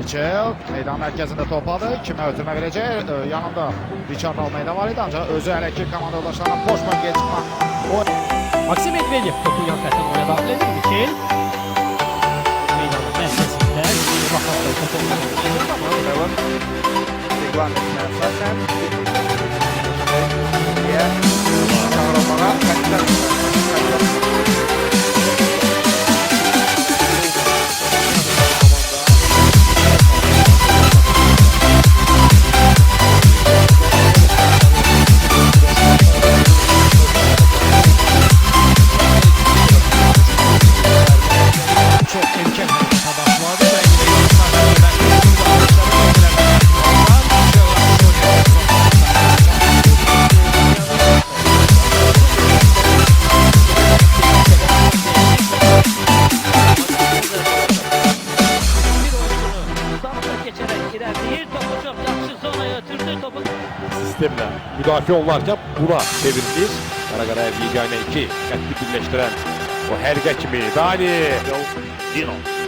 Michel meydan mərkəzində top aldı. Kimə ötürmə verəcək? Yanında Richard Almeida var idi, ancaq özü hələ ki komandalaşlarına boş bölgəyə çıxmaq. Maksim Medvedev topu yan tərəfdən oyuna daxil edir. Michel meydanın mərkəzində bir vaxtda topu sistemle müdafiə olarkən buna çevrilir. Qaraqarayev yeganə iki xətti birləşdirən o hərqə kimi Dani. Dino.